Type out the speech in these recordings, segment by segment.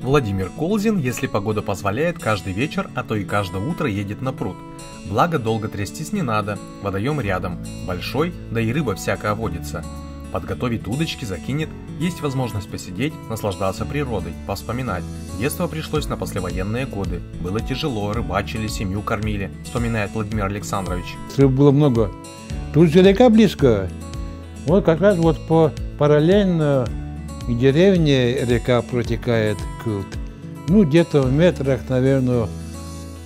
Владимир Колзин, если погода позволяет, каждый вечер, а то и каждое утро едет на пруд. Благо, долго трястись не надо, водоем рядом, большой, да и рыба всякая водится. Подготовит удочки, закинет, есть возможность посидеть, наслаждаться природой, повспоминать. Детство пришлось на послевоенные годы. Было тяжело, рыбачили, семью кормили, вспоминает Владимир Александрович. Рыб было много. Тут же река близко. Вот как раз вот параллельно к деревне река протекает. Ну, где-то в метрах, наверное,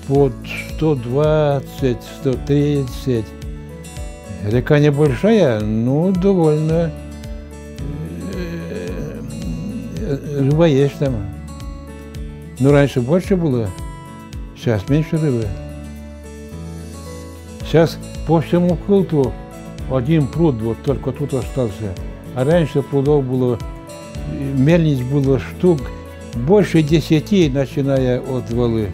под 120-130. Река небольшая, но довольно рыба есть там. Но раньше больше было, сейчас меньше рыбы. Сейчас по всему Кылту один пруд вот только тут остался. А раньше прудов было, мельниц было штук больше 10, начиная от Валы.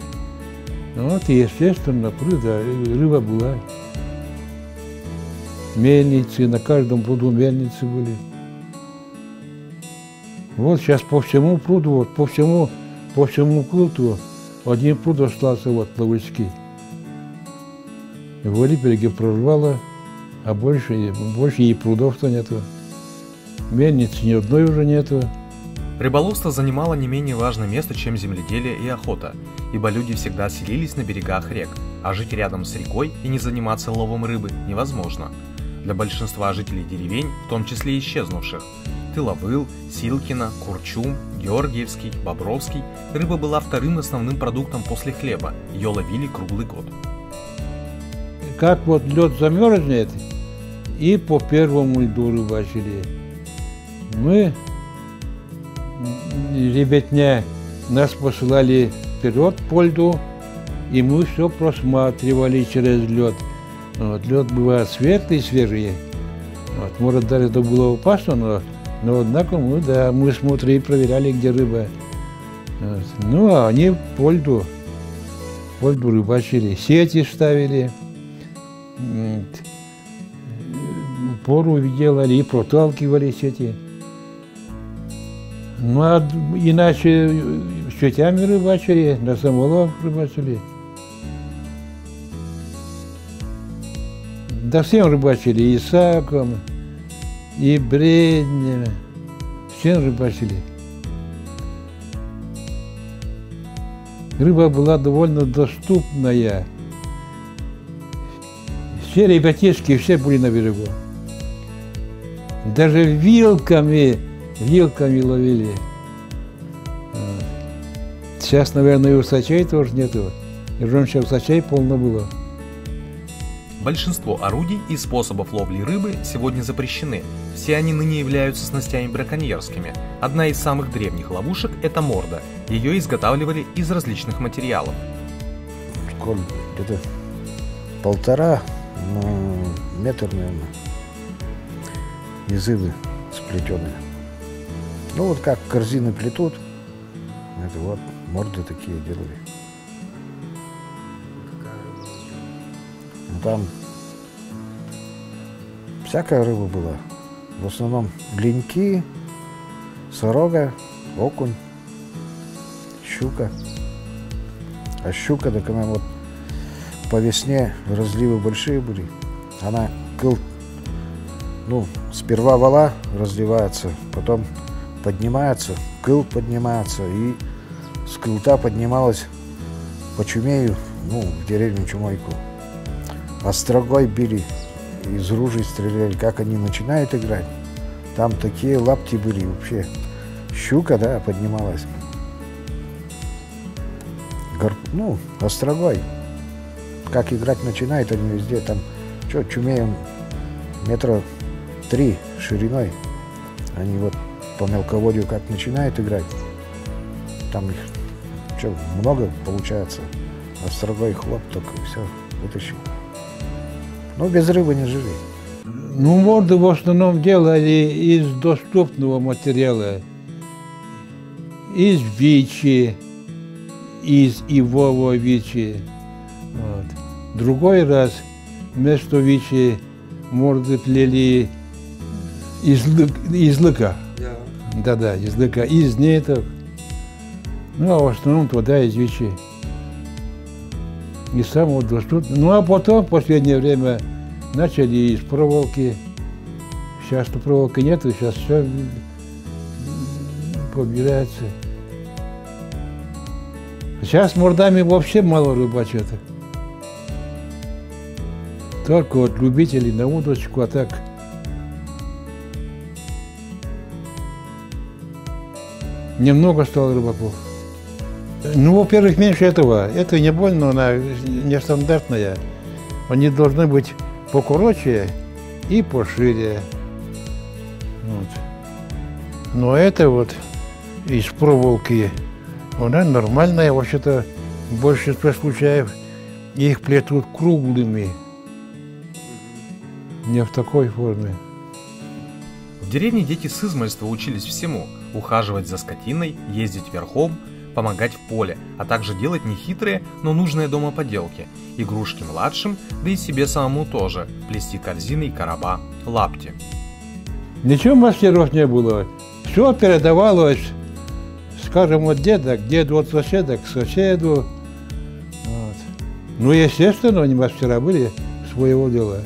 Вот и естественно, пруда, рыба была. Мельницы, на каждом пруду мельницы были. Вот сейчас по всему пруду, вот, по всему Кылту один пруд остался, вот, Плавыцкий. В Липерге прорвало, а больше и прудов-то нету. Мельницы ни одной уже нету. Рыболовство занимало не менее важное место, чем земледелие и охота, ибо люди всегда селились на берегах рек, а жить рядом с рекой и не заниматься ловом рыбы невозможно. Для большинства жителей деревень, в том числе исчезнувших, Тыловыл, Силкино, Курчум, Георгиевский, Бобровский, рыба была вторым основным продуктом после хлеба, ее ловили круглый год. Как вот лед замерзнет, и по первому льду рыбачили. Мы, ребятня, нас посылали вперед по льду, и мы все просматривали через лед. Вот, лед бывает светлый, свежий. Вот, может, даже это было опасно, но однако мы смотрели и проверяли, где рыба. Вот. Ну, а они по льду рыбачили, сети ставили, пору делали и проталкивали сети. Ну, а иначе сетями рыбачили, на самолов рыбачили. Да всем рыбачили, и саком, и бреднями, всем рыбачили. Рыба была довольно доступная. Все ребятишки, все были на берегу. Даже вилками ловили. Сейчас, наверное, и усачей тоже нету. И раньше усачей полно было. Большинство орудий и способов ловли рыбы сегодня запрещены. Все они ныне являются снастями браконьерскими. Одна из самых древних ловушек – это морда. Ее изготавливали из различных материалов. Где-то 1,5 метра, наверное, изывы сплетенные. Ну вот как корзины плетут, это вот морды такие делали. Там всякая рыба была. В основном линьки, сорога, окунь, щука. А щука, так она вот по весне разливы большие были. Она ну, сперва вала разливается, потом поднимается, кыл поднимается, и с кылта поднималась по Чумею, ну, в деревню Чумойку. Острогой били, из ружей стреляли. Как они начинают играть, там такие лапти были вообще. Щука, да, поднималась. Ну, острогой. Как играть начинают они везде, там, что, Чумеем 3 метра шириной. Они вот по мелководью как начинают играть, там их, что, много получается. Острогой хлоп только, и все, вытащил. Но без рыбы не жили. Ну, морды в основном делали из доступного материала. Из вичи, из ивового вичи. Вот. Другой раз вместо вичи морды плели из лыка. Да-да, из лыка, из ниток. Ну, а в основном туда из Вичи. И самого доступного. Ну, а потом, в последнее время, начали из проволоки. Сейчас-то проволоки нету, сейчас все побирается. Сейчас мордами вообще мало рыбачат. Только вот любителей на удочку, а так. Немного стало рыбаков. Ну, во-первых, меньше этого. Это не больно, она нестандартная. Они должны быть покороче и пошире. Вот. Но это вот из проволоки, она нормальная, вообще-то в большинстве случаев их плетут круглыми, не в такой форме. В деревне дети с измальства учились всему – ухаживать за скотиной, ездить верхом, помогать в поле, а также делать нехитрые, но нужные дома поделки, игрушки младшим, да и себе самому тоже, плести корзины и короба, лапти. Ничего мастеров не было. Все передавалось, скажем, от деда, к деду, от соседа к соседу. Вот. Ну, естественно, они мастера были своего дела.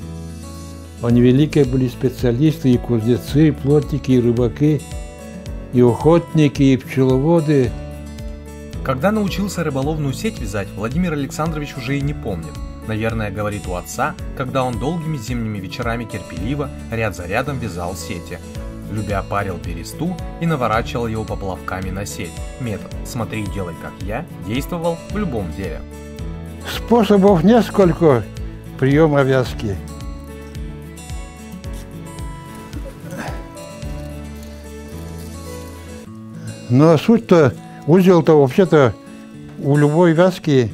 Они великие были специалисты, и кузнецы, и плотники, и рыбаки, и охотники, и пчеловоды. Когда научился рыболовную сеть вязать, Владимир Александрович уже и не помнит. Наверное, говорит у отца, когда он долгими зимними вечерами терпеливо, ряд за рядом вязал сети. Любя парил бересту и наворачивал его поплавками на сеть. Метод «смотри, делай как я» действовал в любом деле. Способов несколько приема вязки. Но суть-то, узел-то вообще-то у любой вязки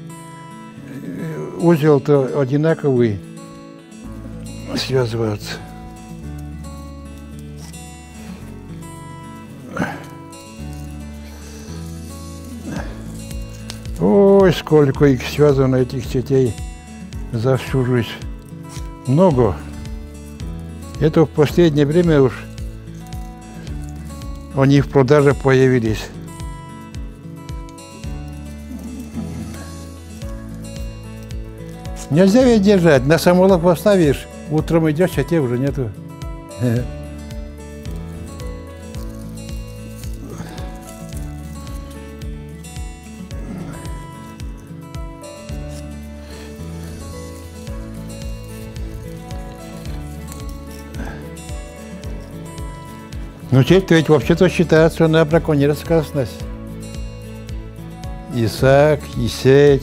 узел-то одинаковый связывается. Ой, сколько их связано, этих сетей, за всю жизнь. Много. Это в последнее время уж они в продаже появились. Нельзя ведь держать. На самолов поставишь, утром идешь, а те уже нету. Ну, сеть ведь вообще-то считается на браконьерская снасть. И сак, и сеть.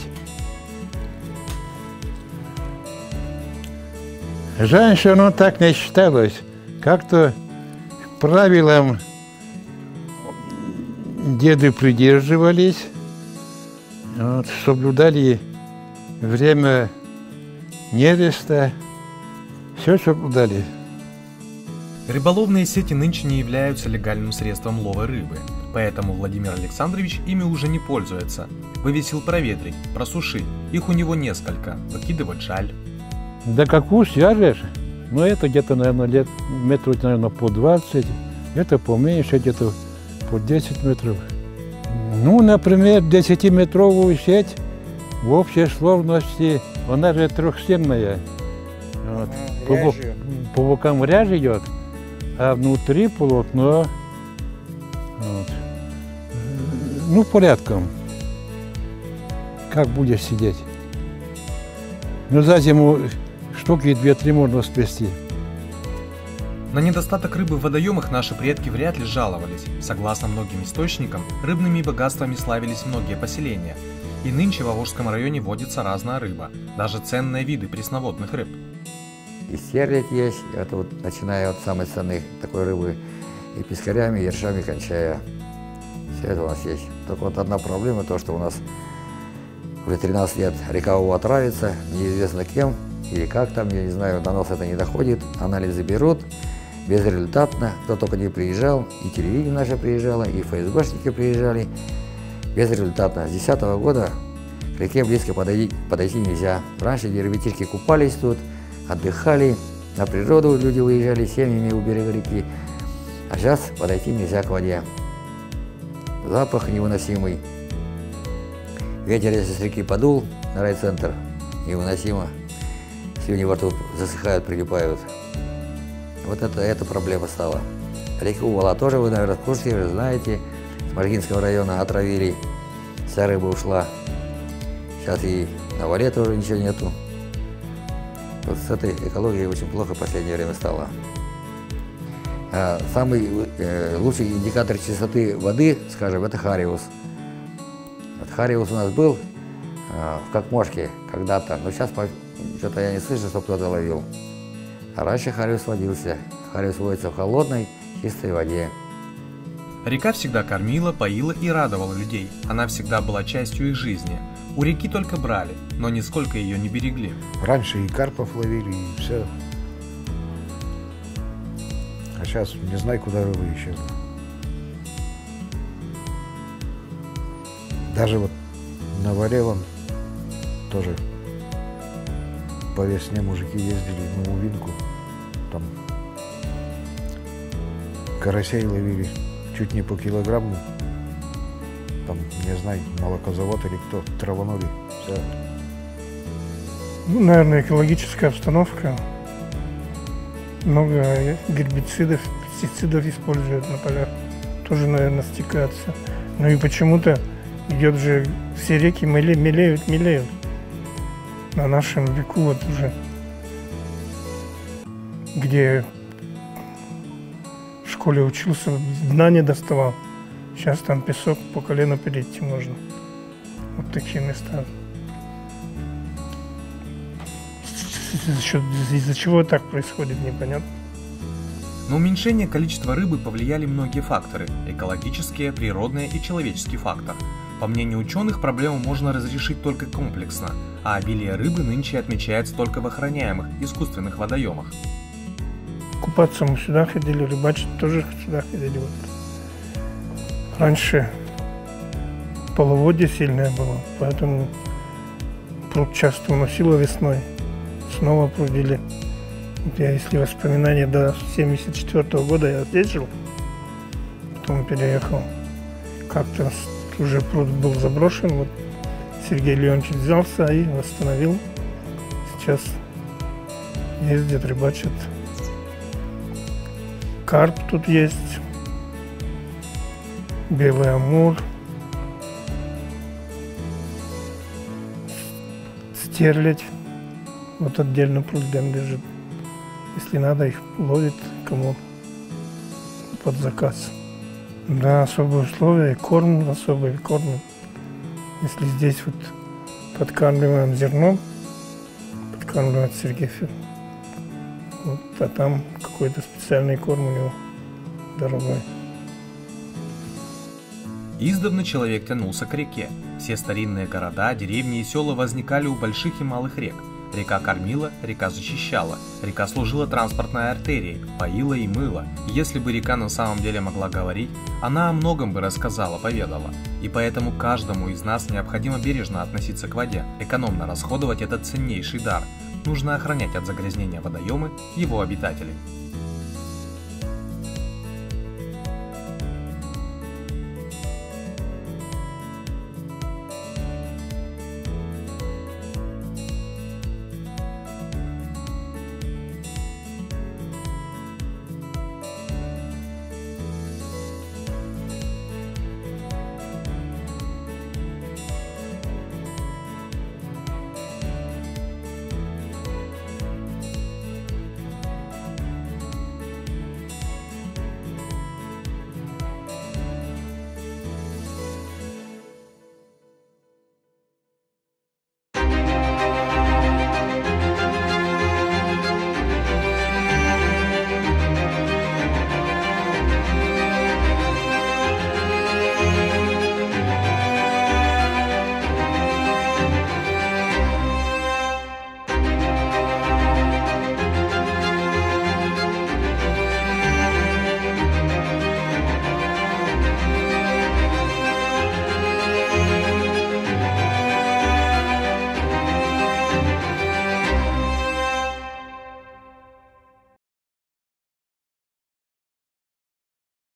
Раньше оно так не считалось. Как-то правилам деды придерживались, вот, соблюдали время нереста, все соблюдали. Рыболовные сети нынче не являются легальным средством лова рыбы, поэтому Владимир Александрович ими уже не пользуется. Вывесил проветрить, просушить, их у него несколько, выкидывать жаль. Да какую свяжешь? Ну, это где-то, наверное, лет метров, наверное, по 20, это поменьше, где-то по 10 метров. Ну, например, 10-метровую сеть в общей сложности, она же трехстенная. Вот. По бокам ряжь идет, а внутри полотно. Вот. Ну, порядком. Как будешь сидеть? Ну, за зиму штуки 2-3 можно сплести. На недостаток рыбы в водоемах наши предки вряд ли жаловались. Согласно многим источникам, рыбными богатствами славились многие поселения. И нынче в Волжском районе водится разная рыба, даже ценные виды пресноводных рыб. И стерлядь есть, это вот, начиная от самой ценной такой рыбы, и пескарями, и ершами кончая. Все это у нас есть. Только вот одна проблема, то, что у нас уже 13 лет река Ува отравится, неизвестно кем или как там, я не знаю, до нас это не доходит, анализы берут, безрезультатно, кто только не приезжал, и телевидение наше приезжало, и ФСБшники приезжали, безрезультатно. С 2010 года к реке близко подойти нельзя. Раньше ребятишки купались тут, отдыхали, на природу люди выезжали семьями у берега реки, а сейчас подойти нельзя к воде. Запах невыносимый. Ветер, если с реки подул на райцентр, невыносимо. Слюни во рту засыхают, прилипают. Вот эта проблема стала. Реку Вала тоже, вы, наверное, в курсе, вы знаете, с Маргинского района отравили, вся рыба ушла. Сейчас и на Вале тоже ничего нету. Вот с этой экологией очень плохо в последнее время стало. Самый лучший индикатор чистоты воды, скажем, это хариус. Вот хариус у нас был в Кокмошке когда-то, но сейчас что-то я не слышу, чтобы кто-то ловил. А раньше хариус водился. Хариус водится в холодной, чистой воде. Река всегда кормила, поила и радовала людей. Она всегда была частью их жизни. У реки только брали, но нисколько ее не берегли. Раньше и карпов ловили, и все. А сейчас не знаю, куда рыбы исчезли. Даже вот на Варе вон тоже по весне мужики ездили на Увинку. Там карасей ловили чуть не по килограмму. Там, не знаю, молокозавод или кто, траванули. Все. Ну, наверное, экологическая обстановка. Много гербицидов, пестицидов используют на полях. Тоже, наверное, стекаются. Ну и почему-то идет же, все реки мелеют. На нашем веку вот уже, где в школе учился, дна не доставал. Сейчас там песок по колено перейти можно. Вот такие места. Из-за чего так происходит, непонятно. На уменьшение количества рыбы повлияли многие факторы – экологические, природные и человеческий фактор. По мнению ученых, проблему можно разрешить только комплексно, а обилие рыбы нынче отмечается только в охраняемых искусственных водоемах. Купаться мы сюда ходили, рыбачить тоже сюда ходили. Вот. Раньше половодье сильное было, поэтому пруд часто уносило весной. Снова прудили. Вот я, если воспоминания до 1974 года я здесь жил, потом переехал. Как-то уже пруд был заброшен, вот Сергей Леонидович взялся и восстановил. Сейчас ездят, рыбачат. Карп тут есть, белый амур, стерлядь. Вот отдельно пруд лежит. Если надо, их ловит кому под заказ. Да, особые условия, и корм особый, кормим. Если здесь вот подкармливаем зерном, подкармливает Сергей Федорович, вот, а там какой-то специальный корм у него дорогой. Издавна человек тянулся к реке. Все старинные города, деревни и села возникали у больших и малых рек. Река кормила, река защищала, река служила транспортной артерией, поила и мыла. Если бы река на самом деле могла говорить, она о многом бы рассказала, поведала. И поэтому каждому из нас необходимо бережно относиться к воде, экономно расходовать этот ценнейший дар. Нужно охранять от загрязнения водоемы его обитателей.